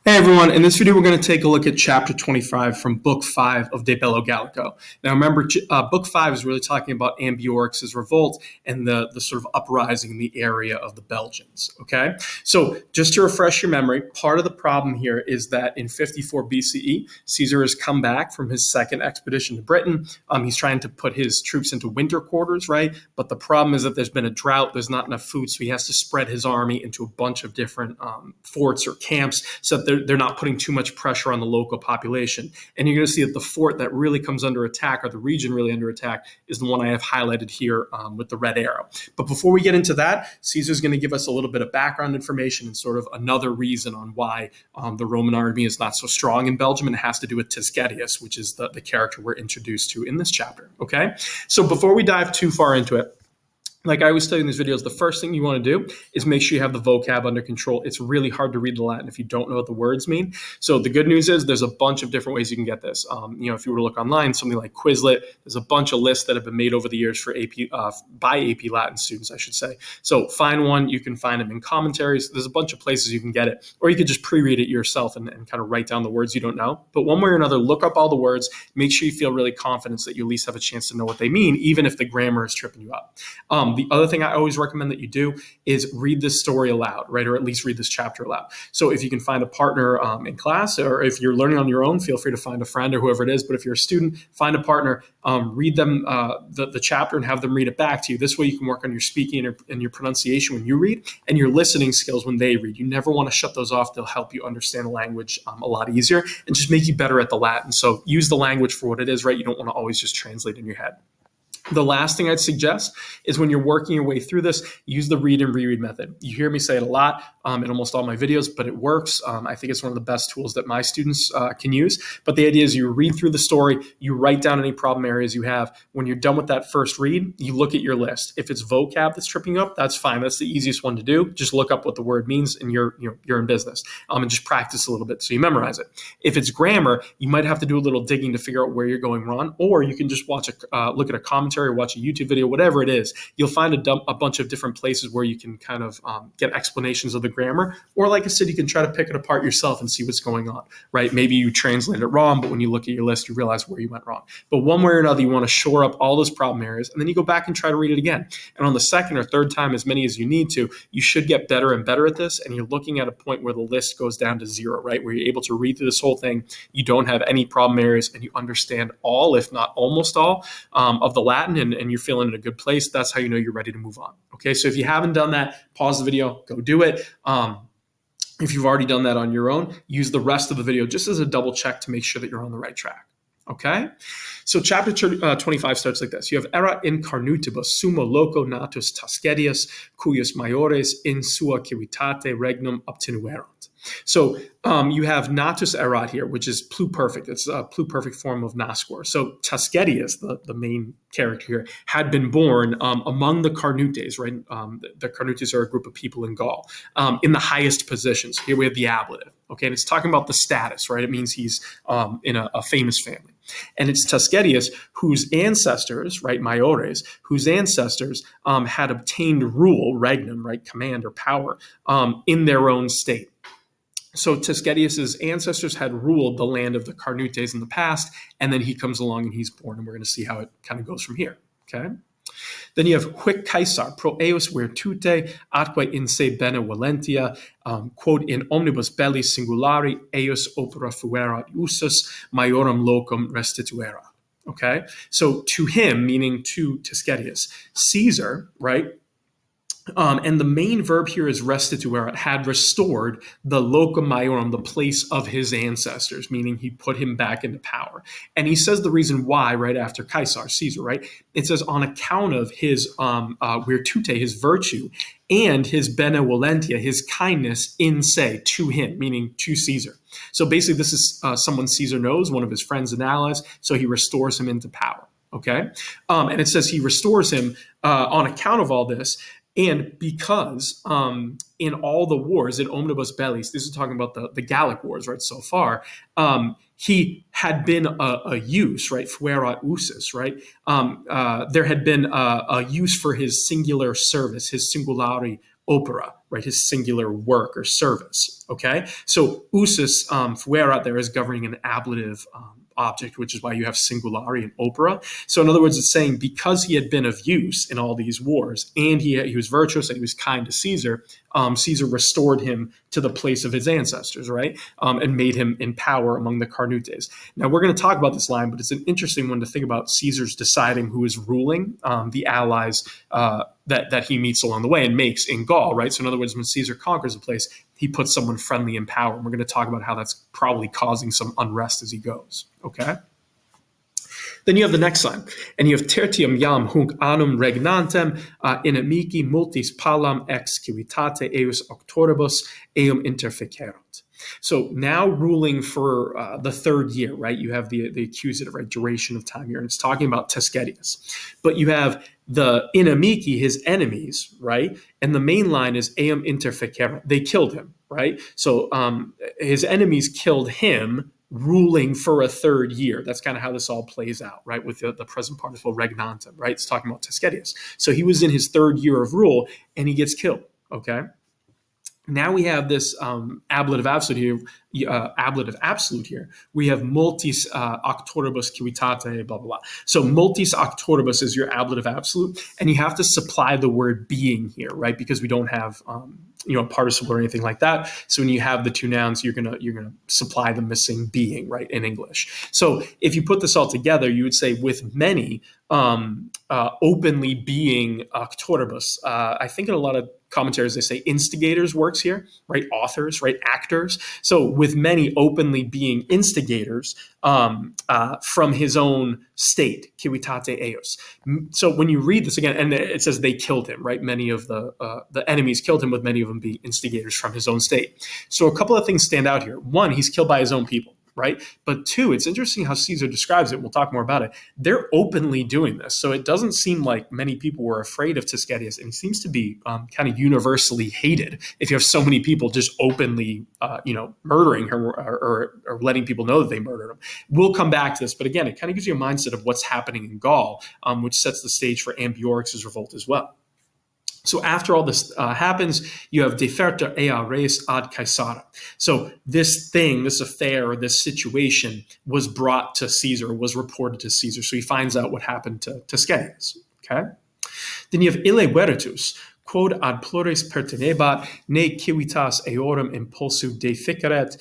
Hey everyone, in this video we're going to take a look at chapter 25 from book 5 of De Bello Gallico. Now remember, book 5 is really talking about Ambiorix's revolt and the sort of uprising in the area of the Belgians, okay? So just to refresh your memory, part of the problem here is that in 54 BCE, Caesar has come back from his second expedition to Britain. He's trying to put his troops into winter quarters, right? But the problem is that there's been a drought, there's not enough food, so he has to spread his army into a bunch of different forts or camps so that they're not putting too much pressure on the local population. And you're going to see that the fort that really comes under attack, or the region really under attack, is the one I have highlighted here with the red arrow. But before we get into that, Caesar's going to give us a little bit of background information and sort of another reason on why the Roman army is not so strong in Belgium, and it has to do with Tiscetius, which is the character we're introduced to in this chapter, okay? So before we dive too far into it, like I always tell you in these videos, the first thing you want to do is make sure you have the vocab under control. It's really hard to read the Latin if you don't know what the words mean. So the good news is there's a bunch of different ways you can get this. If you were to look online, something like Quizlet, there's a bunch of lists that have been made over the years for AP by AP Latin students, I should say. So find one. You can find them in commentaries. There's a bunch of places you can get it, or you could just pre-read it yourself and kind of write down the words you don't know. But one way or another, look up all the words. Make sure you feel really confident that you at least have a chance to know what they mean, even if the grammar is tripping you up. The other thing I always recommend that you do is read this story aloud, right? Or at least read this chapter aloud. So if you can find a partner in class, or if you're learning on your own, feel free to find a friend or whoever it is. But if you're a student, find a partner, read them the chapter and have them read it back to you. This way you can work on your speaking and your pronunciation when you read, and your listening skills when they read. You never want to shut those off. They'll help you understand the language a lot easier and just make you better at the Latin. So use the language for what it is, right? You don't want to always just translate in your head. The last thing I'd suggest is when you're working your way through this, use the read and reread method. You hear me say it a lot in almost all my videos, but it works. I think it's one of the best tools that my students can use. But the idea is you read through the story, you write down any problem areas you have. When you're done with that first read, you look at your list. If it's vocab that's tripping you up, that's fine. That's the easiest one to do. Just look up what the word means and you're in business. And just practice a little bit so you memorize it. If it's grammar, you might have to do a little digging to figure out where you're going wrong, or you can just look at a commentary, or watch a YouTube video, whatever it is. You'll find a bunch of different places where you can kind of get explanations of the grammar, or like I said, you can try to pick it apart yourself and see what's going on, right? Maybe you translated it wrong, but when you look at your list, you realize where you went wrong. But one way or another, you want to shore up all those problem areas, and then you go back and try to read it again. And on the second or third time, as many as you need to, you should get better and better at this, and you're looking at a point where the list goes down to 0, right? Where you're able to read through this whole thing, you don't have any problem areas, and you understand all, if not almost all, of the Latin, and you're feeling in a good place. That's how you know you're ready to move on. Okay, so if you haven't done that, pause the video, go do it. If you've already done that on your own, use the rest of the video just as a double check to make sure that you're on the right track. Okay, so chapter 25 starts like this. You have erat in carnutibus sumo loco natus Tascedius, cuius maiores in sua civitate regnum obtinuerant. So you have natus erat here, which is pluperfect. It's a pluperfect form of nascor. So Tascedius, the main character here, had been born among the Carnutes, right? The Carnutes are a group of people in Gaul in the highest positions. Here we have the ablative. Okay, and it's talking about the status, right? It means he's in a famous family. And it's Tascedius whose ancestors, right, maiores, whose ancestors had obtained rule, regnum, right, command or power, in their own state. So Tascedius's ancestors had ruled the land of the Carnutes in the past, and then he comes along and he's born, and we're going to see how it kind of goes from here, okay? Then you have Huic Caesar pro eos virtute atque in se benevolentia, quod in omnibus belli singulari eos opera fuerat usus maiorum locum restituerat. Okay, so to him, meaning to Tascedius, Caesar, right? And the main verb here is restituerat, had restored the locum maiorum, the place of his ancestors, meaning he put him back into power. And he says the reason why right after Caesar, right? It says on account of his virtute, his virtue, and his benevolentia, his kindness in se, to him, meaning to Caesar. So basically this is someone Caesar knows, one of his friends and allies, so he restores him into power, okay? And it says he restores him on account of all this, and because in all the wars, in omnibus bellis, this is talking about the Gallic Wars, right, so far, he had been a use, right, fuerat usus, right? There had been a use for his singular service, his singulari opera, right? His singular work or service, okay? So usus fuera there is governing an ablative object, which is why you have singulari in opera. So in other words, it's saying because he had been of use in all these wars and he was virtuous and he was kind to Caesar, Caesar restored him to the place of his ancestors, right? And made him in power among the Carnutes. Now, we're going to talk about this line, but it's an interesting one to think about. Caesar's deciding who is ruling the allies that he meets along the way and makes in Gaul, right? So in other words, when Caesar conquers a place, he puts someone friendly in power. And we're going to talk about how that's probably causing some unrest as he goes, okay? Then you have the next line, and you have tertium iam hunc annum regnantem inimici multis palam ex civitate eius auctoribus eum interfecerunt. So now ruling for the third year, right? You have the accusative, right? Duration of time here, and it's talking about Tescedius. But you have the inimici, his enemies, right? And the main line is eum interfecerunt. They killed him, right? So his enemies killed him, ruling for a third year. That's kind of how this all plays out, right? With the present participle regnantem, right? It's talking about Tescedius. So he was in his third year of rule and he gets killed, okay? Now we have this ablative absolute here. We have multis auctoribus civitate, blah, blah, blah. So multis auctoribus is your ablative absolute, and you have to supply the word being here, right? Because we don't have a participle or anything like that. So when you have the two nouns, you're gonna supply the missing being, right, in English. So if you put this all together, you would say with many openly being auctoribus. I think in a lot of commentaries they say instigators works here, right? Authors, right? Actors. So with many openly being instigators from his own state, civitate eius. So when you read this again, and it says they killed him, right? Many of the enemies killed him, with many of them being instigators from his own state. So a couple of things stand out here. One, he's killed by his own people, right? But two, it's interesting how Caesar describes it. We'll talk more about it. They're openly doing this. So it doesn't seem like many people were afraid of Tescedius, and he seems to be kind of universally hated if you have so many people just openly, murdering him or letting people know that they murdered him. We'll come back to this, but again, it kind of gives you a mindset of what's happening in Gaul, which sets the stage for Ambiorix's revolt as well. So after all this happens, you have deferta ea res ad Caesara. So this thing, this affair, this situation was brought to Caesar, was reported to Caesar. So he finds out what happened to Tescedius, okay? Then you have ille veritus, quod ad plures pertinebat, ne civitas eorum impulsu deficeret, ...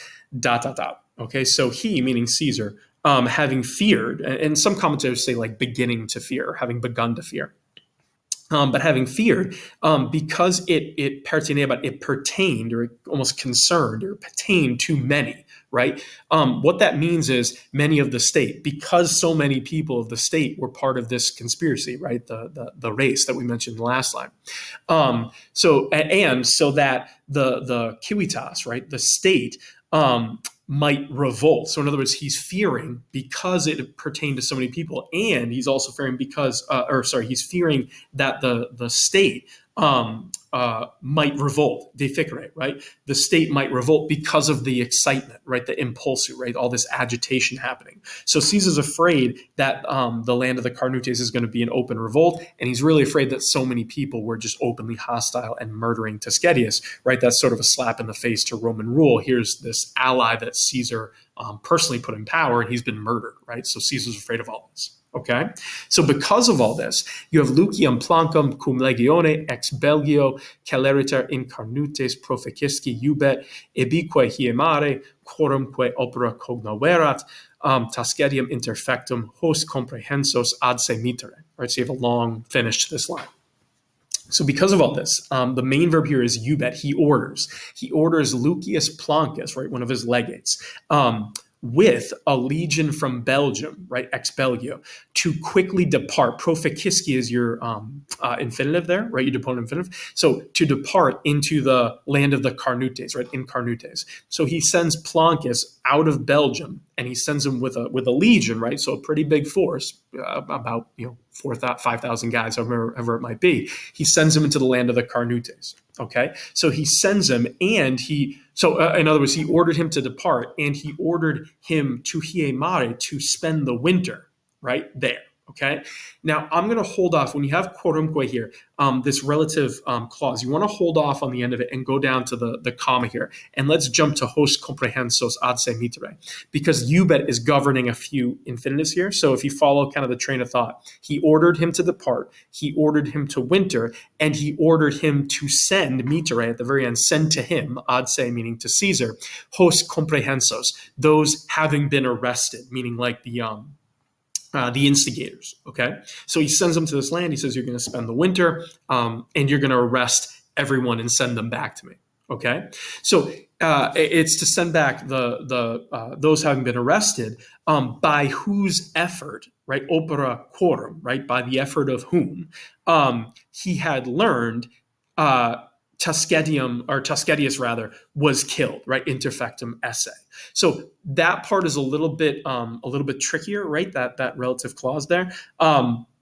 Okay, so he, meaning Caesar, having feared, and some commentators say like beginning to fear, having begun to fear. But having feared, because it pertinebat, it pertained or it almost concerned or pertained to many, right? What that means is many of the state, because so many people of the state were part of this conspiracy, right? The race that we mentioned in the last line. So that the civitas, right, the state, might revolt. So in other words, he's fearing because it pertained to so many people, and he's also fearing he's fearing that the state might revolt, deficere, right? The state might revolt because of the excitement, right? The impulsu, right? All this agitation happening. So Caesar's afraid that the land of the Carnutes is going to be an open revolt, and he's really afraid that so many people were just openly hostile and murdering Tescedius, right? That's sort of a slap in the face to Roman rule. Here's this ally that Caesar personally put in power, and he's been murdered, right? So Caesar's afraid of all this. Okay, so because of all this, you have Lucium Plancum cum legione ex Belgio celeriter in Carnutes proficisci iubet ebique hiemare quorumque opera cognoverat Tescedium interfectum hos comprehensos ad se mitere. Right, so you have a long finish to this line. So because of all this, the main verb here is iubet. He orders. He orders Lucius Plancus, right, one of his legates, with a legion from Belgium, right, ex Belgio, to quickly depart. Proficisci is your infinitive there, right? You depart infinitive. So to depart into the land of the Carnutes, right, in Carnutes. So he sends Plancus out of Belgium, and he sends him with a legion, right? So a pretty big force, about 5,000 guys, however it might be. He sends him into the land of the Carnutes. Okay, so he sends him, and in other words, he ordered him to depart, and he ordered him to hiemare, to spend the winter right there. Okay. Now I'm going to hold off when you have quorumque here, this relative clause. You want to hold off on the end of it and go down to the comma here. And let's jump to hos comprehensos ad se mitere, because eubet is governing a few infinitives here. So if you follow kind of the train of thought, he ordered him to depart, he ordered him to winter, and he ordered him to send mitere at the very end, send to him, ad se meaning to Caesar, hos comprehensos, those having been arrested, meaning like the instigators. Okay, so he sends them to this land. He says, you're going to spend the winter, and you're going to arrest everyone and send them back to me. Okay, so it's to send back the those having been arrested, by whose effort, right? Opera quorum, right? By the effort of whom he had learned. Tuscedius rather was killed, right? Interfectum esse. So that part is a little bit trickier, right? That relative clause there.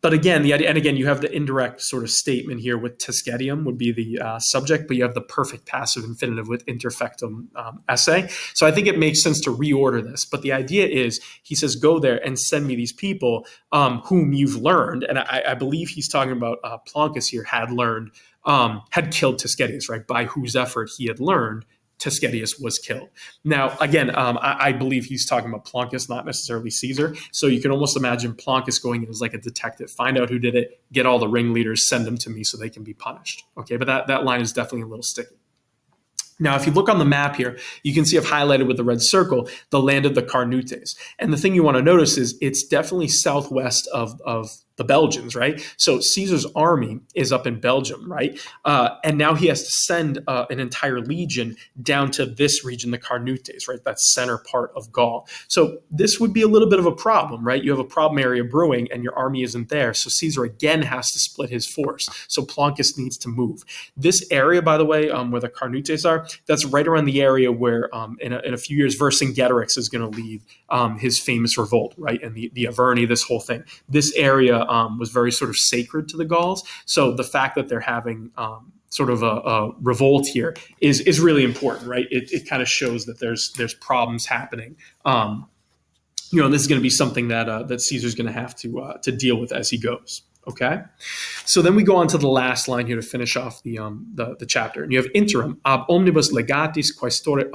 But again, the idea, and again, you have the indirect sort of statement here with Tuscedium would be the subject, but you have the perfect passive infinitive with interfectum esse. So I think it makes sense to reorder this. But the idea is, he says, go there and send me these people whom you've learned, and I believe he's talking about Plancus here had learned. Had killed Tuscedius, right? By whose effort he had learned Tuscedius was killed. Now, again, I believe he's talking about Plancus, not necessarily Caesar. So you can almost imagine Plancus going in as like a detective, find out who did it, get all the ringleaders, send them to me so they can be punished. Okay, but that line is definitely a little sticky. Now, if you look on the map here, you can see I've highlighted with the red circle the land of the Carnutes. And the thing you want to notice is it's definitely southwest of the Belgians, right? So Caesar's army is up in Belgium, right? And now he has to send an entire legion down to this region, the Carnutes, right? That center part of Gaul. So this would be a little bit of a problem, right? You have a problem area brewing and your army isn't there. So Caesar again has to split his force. So Plancus needs to move. This area, by the way, where the Carnutes are, that's right around the area where in a few years, Vercingetorix is going to lead his famous revolt, right? And the Averni, this whole thing. This area was very sort of sacred to the Gauls. So the fact that they're having sort of a revolt here is really important, right? It kind of shows that there's problems happening. This is going to be something that Caesar's going to have to deal with as he goes. Okay, so then we go on to the last line here to finish off the chapter, and you have interim ab omnibus legatis quaestoreque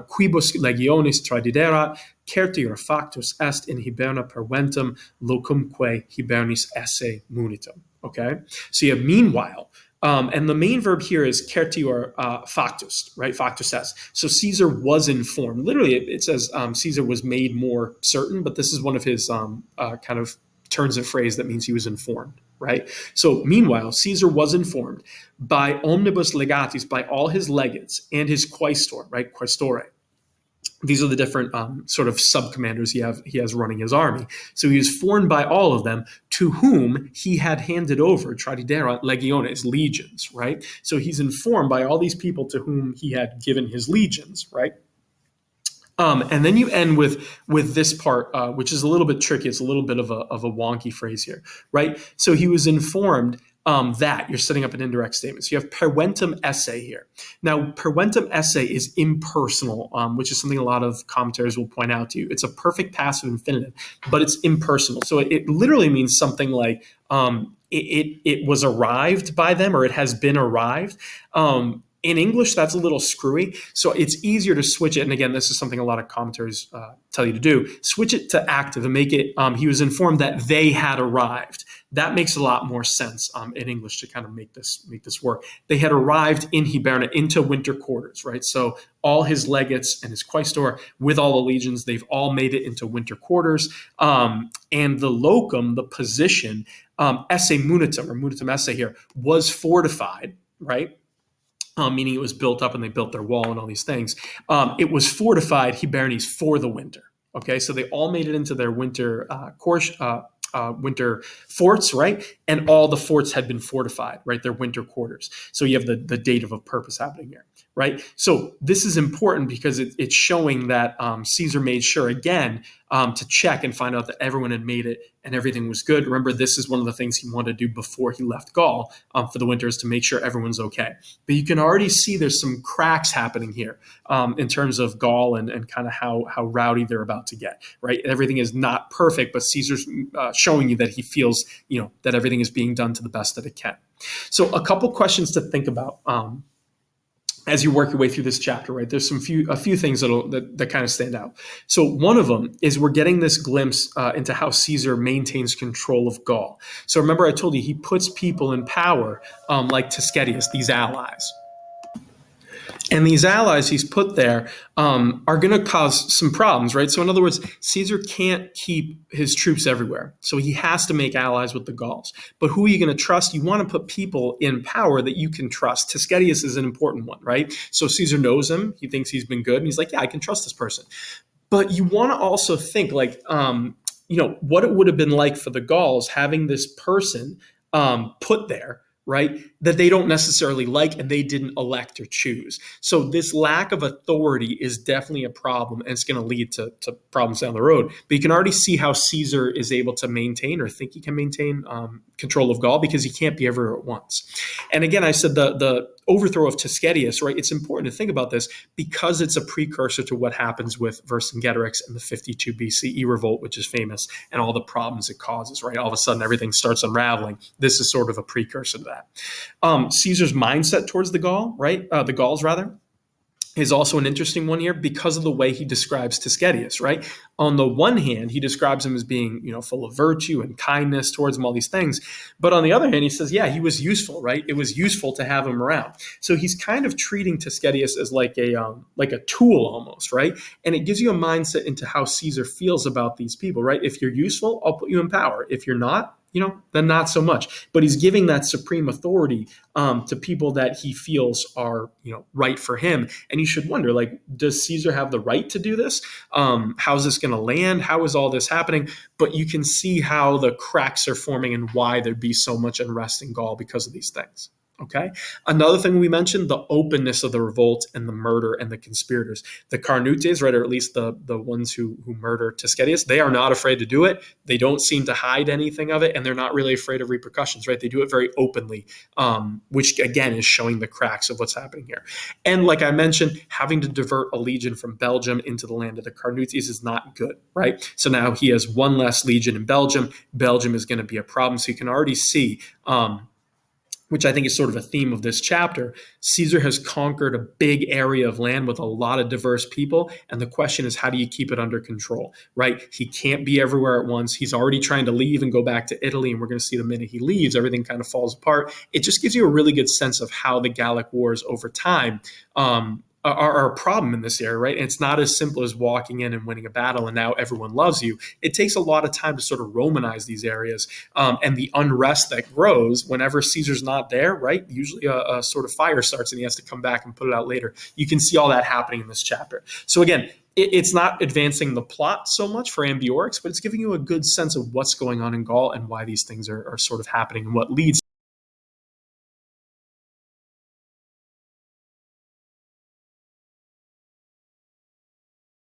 quibus legionis tradiderat certior factus est in Hiberna perventum locumque Hibernis esse munitum. Okay, so you have meanwhile. And the main verb here is certior factus, right? Factus est. So Caesar was informed. Literally, it says Caesar was made more certain, but this is one of his kind of turns of phrase that means he was informed, right? So meanwhile, Caesar was informed by omnibus legatis, by all his legates and his quaestor, right? Quaestore. These are the different sort of sub-commanders he has running his army. So he was informed by all of them, to whom he had handed over tradiderat legiones, legions, right? So he's informed by all these people to whom he had given his legions, right? And then you end with this part, which is a little bit tricky. It's a little bit of a wonky phrase here, right? So he was informed that you're setting up an indirect statement. So you have perventum esse here. Now, perventum esse is impersonal, which is something a lot of commentators will point out to you. It's a perfect passive infinitive, but it's impersonal. So it literally means something like it was arrived by them, or it has been arrived. In English, that's a little screwy, so it's easier to switch it. And again, this is something a lot of commentators tell you to do. Switch it to active and make it, he was informed that they had arrived. That makes a lot more sense in English to kind of make this work. They had arrived in Hiberna into winter quarters, right? So all his legates and his quaestor with all the legions, they've all made it into winter quarters. And the locum, the position, esse munitum, or munitum esse here, was fortified, right? Meaning it was built up and they built their wall and all these things. It was fortified, Hibernis, for the winter. Okay, so they all made it into their winter winter forts, right? And all the forts had been fortified, right? Their winter quarters. So you have the dative of purpose happening here, right? So this is important because it's showing that Caesar made sure, again, to check and find out that everyone had made it and everything was good. Remember, this is one of the things he wanted to do before he left Gaul for the winters, to make sure everyone's okay. But you can already see there's some cracks happening here in terms of Gaul and kind of how rowdy they're about to get, right? Everything is not perfect, but Caesar's showing you that he feels, that everything is being done to the best that it can. So a couple questions to think about as you work your way through this chapter, right? There's a few things that kind of stand out. So one of them is we're getting this glimpse into how Caesar maintains control of Gaul. So remember, I told you he puts people in power like Tuscetius, these allies. And these allies he's put there are going to cause some problems, right? So in other words, Caesar can't keep his troops everywhere. So he has to make allies with the Gauls. But who are you going to trust? You want to put people in power that you can trust. Tuscetius is an important one, right? So Caesar knows him. He thinks he's been good. And he's like, yeah, I can trust this person. But you want to also think like, what it would have been like for the Gauls having this person put there, right, that they don't necessarily like and they didn't elect or choose. So this lack of authority is definitely a problem, and it's going to lead to problems down the road. But you can already see how Caesar is able to maintain, or think he can maintain, control of Gaul, because he can't be everywhere at once. And again, I said the overthrow of Tuscetius, right? It's important to think about this because it's a precursor to what happens with Vercingetorix and the 52 BCE revolt, which is famous, and all the problems it causes, right? All of a sudden, everything starts unraveling. This is sort of a precursor to that. Caesar's mindset towards the Gauls, is also an interesting one here because of the way he describes Tuscetius, right? On the one hand, he describes him as being, full of virtue and kindness towards him, all these things. But on the other hand, he says, yeah, he was useful, right? It was useful to have him around. So he's kind of treating Tuscetius as like a tool almost, right? And it gives you a mindset into how Caesar feels about these people, right? If you're useful, I'll put you in power. If you're not, then not so much. But he's giving that supreme authority to people that he feels are, right for him. And you should wonder, like, does Caesar have the right to do this? How's this going to land? How is all this happening? But you can see how the cracks are forming and why there'd be so much unrest in Gaul because of these things. Okay. Another thing we mentioned, the openness of the revolt and the murder and the conspirators. The Carnutes, right, or at least the ones who murder Tuscetius, they are not afraid to do it. They don't seem to hide anything of it, and they're not really afraid of repercussions, right? They do it very openly, which again is showing the cracks of what's happening here. And like I mentioned, having to divert a legion from Belgium into the land of the Carnutes is not good, right? So now he has one less legion in Belgium. Belgium is going to be a problem. So you can already see which I think is sort of a theme of this chapter, Caesar has conquered a big area of land with a lot of diverse people. And the question is, how do you keep it under control, right? He can't be everywhere at once. He's already trying to leave and go back to Italy. And we're going to see the minute he leaves, everything kind of falls apart. It just gives you a really good sense of how the Gallic Wars over time are a problem in this area, right? And it's not as simple as walking in and winning a battle and now everyone loves you. It takes a lot of time to sort of Romanize these areas, and the unrest that grows whenever Caesar's not there, right? Usually a sort of fire starts and he has to come back and put it out later. You can see all that happening in this chapter. So again, it's not advancing the plot so much for Ambiorix, but it's giving you a good sense of what's going on in Gaul and why these things are sort of happening and what leads